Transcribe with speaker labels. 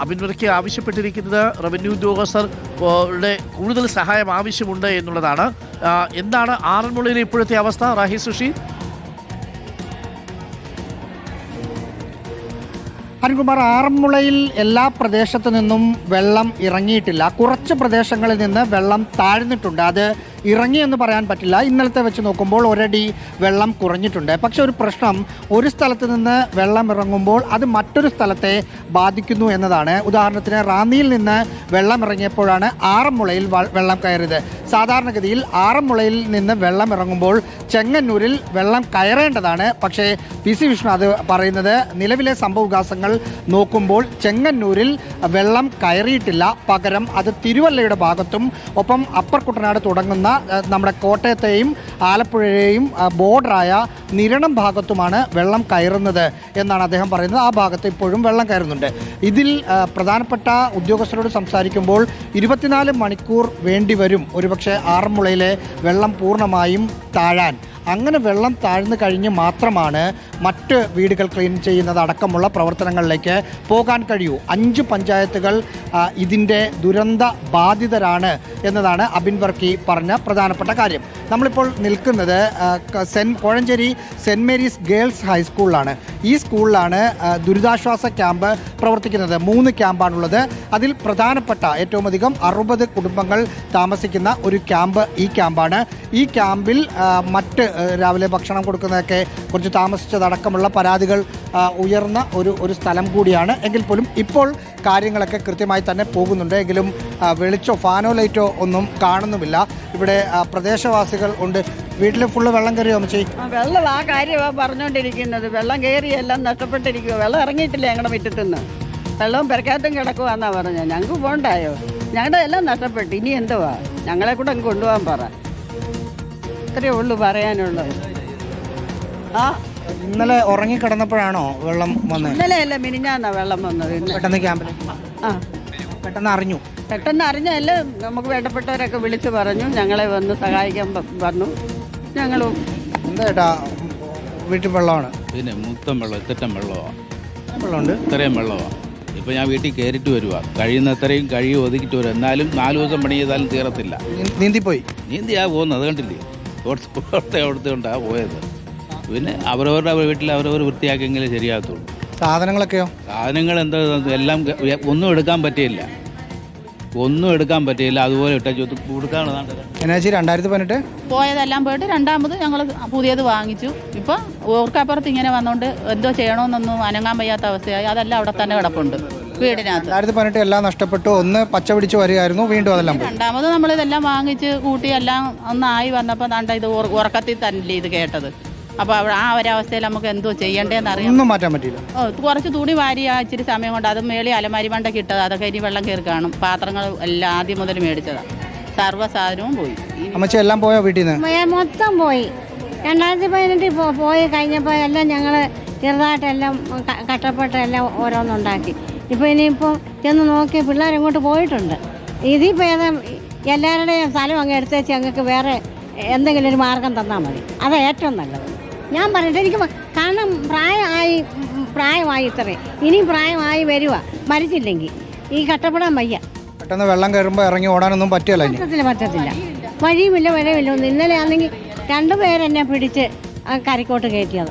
Speaker 1: അബിൻ വർക്കി ആവശ്യപ്പെട്ടിരിക്കുന്നത് റവന്യൂ ഉദ്യോഗസ്ഥരുടെ കൂടുതൽ സഹായം ആവശ്യമുണ്ട് എന്നുള്ളതാണ്. എന്താണ് ആറന്മുളയിലെ ഇപ്പോഴത്തെ അവസ്ഥ, റാഹി സുഷി?
Speaker 2: അരുൺകുമാർ, ആറന്മുളയിൽ എല്ലാ പ്രദേശത്തു നിന്നും വെള്ളം ഇറങ്ങിയിട്ടില്ല. കുറച്ച് പ്രദേശങ്ങളിൽ നിന്ന് വെള്ളം താഴ്ന്നിട്ടുണ്ട്. അത് ഇറങ്ങിയെന്ന് പറയാൻ പറ്റില്ല. ഇന്നലത്തെ വെച്ച് നോക്കുമ്പോൾ ഒരടി വെള്ളം കുറഞ്ഞിട്ടുണ്ട്. പക്ഷെ ഒരു പ്രശ്നം, ഒരു സ്ഥലത്ത് നിന്ന് വെള്ളം ഇറങ്ങുമ്പോൾ അത് മറ്റൊരു സ്ഥലത്തെ ബാധിക്കുന്നു എന്നതാണ്. ഉദാഹരണത്തിന് റാന്നിയിൽ നിന്ന് വെള്ളം ഇറങ്ങിയപ്പോഴാണ് ആറന്മുളയിൽ വെള്ളം കയറിയത്. സാധാരണഗതിയിൽ ആറന്മുളയിൽ നിന്ന് വെള്ളം ഇറങ്ങുമ്പോൾ ചെങ്ങന്നൂരിൽ വെള്ളം കയറേണ്ടതാണ്. പക്ഷേ PC വിഷ്ണു പറയുന്നത് നിലവിലെ സംഭവവികാസങ്ങൾ നോക്കുമ്പോൾ ചെങ്ങന്നൂരിൽ വെള്ളം കയറിയിട്ടില്ല. പകരം അത് തിരുവല്ലയുടെ ഭാഗത്തും ഒപ്പം അപ്പർ കുട്ടനാട് തുടങ്ങുന്ന നമ്മുടെ കോട്ടയത്തെയും ആലപ്പുഴയെയും ബോർഡറായ നിരണം ഭാഗത്തുമാണ് വെള്ളം കയറുന്നത് എന്നാണ് അദ്ദേഹം പറയുന്നത്. ആ ഭാഗത്ത് ഇപ്പോഴും വെള്ളം കയറുന്നുണ്ട്. ഇതിൽ പ്രധാനപ്പെട്ട ഉദ്യോഗസ്ഥരോട് സംസാരിക്കുമ്പോൾ 24 മണിക്കൂർ വേണ്ടിവരും ഒരുപക്ഷെ ആറന്മുളയിലെ വെള്ളം പൂർണ്ണമായും താഴാൻ. അങ്ങനെ വെള്ളം താഴ്ന്നു കഴിഞ്ഞ് മാത്രമാണ് മറ്റ് വീടുകൾ ക്ലീൻ ചെയ്യുന്നത് അടക്കമുള്ള പ്രവർത്തനങ്ങളിലേക്ക് പോകാൻ കഴിയൂ. 5 പഞ്ചായത്തുകൾ ഇതിൻ്റെ ദുരന്ത ബാധിതരാണ് എന്നതാണ് അബിൻ വർക്കി പറഞ്ഞ പ്രധാനപ്പെട്ട കാര്യം. നമ്മളിപ്പോൾ നിൽക്കുന്നത് കോഴഞ്ചേരി സെൻറ്റ് മേരീസ് ഗേൾസ് ഹൈസ്കൂളിലാണ്. ഈ സ്കൂളിലാണ് ദുരിതാശ്വാസ ക്യാമ്പ് പ്രവർത്തിക്കുന്നത്. 3 ക്യാമ്പാണുള്ളത്. അതിൽ പ്രധാനപ്പെട്ട ഏറ്റവും അധികം 60 കുടുംബങ്ങൾ താമസിക്കുന്ന ഒരു ക്യാമ്പ് ഈ ക്യാമ്പാണ്. ഈ ക്യാമ്പിൽ മറ്റ് രാവിലെ ഭക്ഷണം കൊടുക്കുന്നതൊക്കെ കുറച്ച് താമസിച്ചതടക്കമുള്ള പരാതികൾ ഉയർന്ന ഒരു സ്ഥലം കൂടിയാണ്. എങ്കിൽ പോലും ഇപ്പോൾ കാര്യങ്ങളൊക്കെ കൃത്യമായി തന്നെ പോകുന്നുണ്ട്. എങ്കിലും വെളിച്ചോ ഫാനോ ലൈറ്റോ ഒന്നും കാണുന്നുമില്ല. ഇവിടെ പ്രദേശവാസികൾ ഉണ്ട്. വീട്ടിൽ ഫുള്ള് വെള്ളം കയറിയോ അമ്മച്ചി?
Speaker 3: വെള്ളം ആ കാര്യമാണ് പറഞ്ഞുകൊണ്ടിരിക്കുന്നത്. വെള്ളം കയറി എല്ലാം നഷ്ടപ്പെട്ടിരിക്കുക. വെള്ളം ഇറങ്ങിയിട്ടില്ല ഞങ്ങളുടെ മുറ്റത്തുനിന്ന്. വെള്ളവും പെരക്കാത്തും കിടക്കുവാന്നാ പറഞ്ഞത്. ഞങ്ങൾക്ക് പോണ്ടായോ? ഞങ്ങളുടെ എല്ലാം നഷ്ടപ്പെട്ടു. ഇനി എന്തുവാ? ഞങ്ങളെ കൂടെ അങ്ങ് കൊണ്ടുപോകാൻ പറ. ഇത്രയേ ഉള്ളൂ പറയാനുള്ളത്.
Speaker 2: ഇന്നലെ ഉറങ്ങിക്കിടന്നപ്പോഴാണോ വെള്ളം വന്നത്?
Speaker 3: ഇന്നലെ അല്ല, മിനിഞ്ഞാന്നാ വെള്ളം വന്നത്.
Speaker 2: പെട്ടെന്ന് ക്യാമ്പിൽ പെട്ടെന്ന്
Speaker 3: അറിഞ്ഞല്ല. നമുക്ക് വേണ്ടപ്പെട്ടവരൊക്കെ വിളിച്ച് പറഞ്ഞു, ഞങ്ങളെ വന്ന് സഹായിക്കാൻ വന്നു. ഞങ്ങളും
Speaker 2: എന്താ വീട്ടിൽ വെള്ളമാണ്,
Speaker 4: പിന്നെ മൊത്തം വെള്ളം, ഇത്തരം വെള്ളമാണ്,
Speaker 2: വെള്ളമുണ്ട്,
Speaker 4: ഇത്രയും വെള്ളമാണ്. ഇപ്പോൾ ഞാൻ വീട്ടിൽ കയറിയിട്ട് വരുവാ. കഴിയുന്നത്രയും ഒതുക്കിയിട്ട് വരും. എന്നാലും 4 ദിവസം പണി ചെയ്താലും തീരത്തില്ല. നീന്തിയാ പോകുന്നത്, അത് കണ്ടില്ലേ? കൊടുത്തുകൊണ്ടാണ് പോയത്. പിന്നെ അവരവരുടെ വീട്ടിൽ അവരവർ വൃത്തിയാക്കിയെങ്കിലേ ശരിയാകത്തുള്ളൂ.
Speaker 2: സാധനങ്ങളൊക്കെയോ?
Speaker 4: സാധനങ്ങൾ എന്താ, എല്ലാം ഒന്നും എടുക്കാൻ പറ്റിയില്ല. അതുപോലെ ഇട്ട കൊടുക്കാനുള്ളതാണ്.
Speaker 2: 2018
Speaker 5: പോയതെല്ലാം പോയിട്ട് രണ്ടാമത് ഞങ്ങൾ പുതിയത് വാങ്ങിച്ചു. ഇപ്പം ഓർക്കപ്പുറത്ത് ഇങ്ങനെ വന്നുകൊണ്ട് എന്തോ ചെയ്യണമെന്നൊന്നും അനങ്ങാൻ വയ്യാത്ത അവസ്ഥയായി. അതെല്ലാം അവിടെ തന്നെ കിടപ്പുണ്ട് വീടിനകത്ത്.
Speaker 2: 2018 എല്ലാം നഷ്ടപ്പെട്ടു. ഒന്ന് പച്ച പിടിച്ച് വരികയായിരുന്നു, വീണ്ടും അതെല്ലാം.
Speaker 5: രണ്ടാമത് നമ്മളിതെല്ലാം വാങ്ങിച്ച് കൂട്ടി എല്ലാം ഒന്നായി വന്നപ്പോൾ ദാണ്ട ഇത് ഉറക്കത്തിൽ തന്നെ ഇത് കേട്ടത്. അപ്പോൾ ആ ഒരവസ്ഥയിൽ നമുക്ക് എന്തോ ചെയ്യേണ്ടതെന്ന് അറിയാം.
Speaker 2: ഒന്നും മാറ്റാൻ പറ്റില്ല.
Speaker 5: കുറച്ച് തുണി വാരി ഇച്ചിരി സമയം കൊണ്ട് അത് മേളി അലമാരി മണ്ടയ്ക്ക് ഇട്ടത്. അതൊക്കെ ഇനി വെള്ളം കയറി കാണും. പാത്രങ്ങൾ എല്ലാം ആദ്യം മുതൽ മേടിച്ചതാണ്. സർവ്വ സാധനവും പോയി.
Speaker 2: അമ്മച്ചി എല്ലാം പോയോ വീട്ടിൽ നിന്ന്?
Speaker 6: മൊത്തം പോയി. 2018 പോയി കഴിഞ്ഞപ്പോൾ എല്ലാം ഞങ്ങൾ ചെറുതായിട്ടെല്ലാം കഷ്ടപ്പെട്ടെല്ലാം ഓരോന്നുണ്ടാക്കി. ഇപ്പോൾ ഇനിയിപ്പോൾ ചെന്ന് നോക്കി പിള്ളേരെങ്ങോട്ട് പോയിട്ടുണ്ട്. ഇതിപ്പോൾ എല്ലാവരുടെയും സ്ഥലം അങ്ങ് എടുത്തേച്ച് ഞങ്ങൾക്ക് വേറെ എന്തെങ്കിലും ഒരു മാർഗം തന്നാൽ മതി. അതാണ് ഏറ്റവും നല്ലത്. ഞാൻ പറഞ്ഞിട്ട് എനിക്ക് കാരണം പ്രായമായി ഇത്രയും ഇനിയും പ്രായമായി വരിക. മരിച്ചില്ലെങ്കിൽ ഈ കഷ്ടപ്പെടാൻ വയ്യ.
Speaker 2: പെട്ടെന്ന് വെള്ളം കയറുമ്പോൾ ഇറങ്ങി ഓടാനൊന്നും
Speaker 6: പറ്റത്തില്ല. വഴിയുമില്ല വരവില്ല. ഇന്നലെ ആണെങ്കിൽ 2 പേരെന്നെ പിടിച്ച് കരക്കോട്ട് കയറ്റിയത്.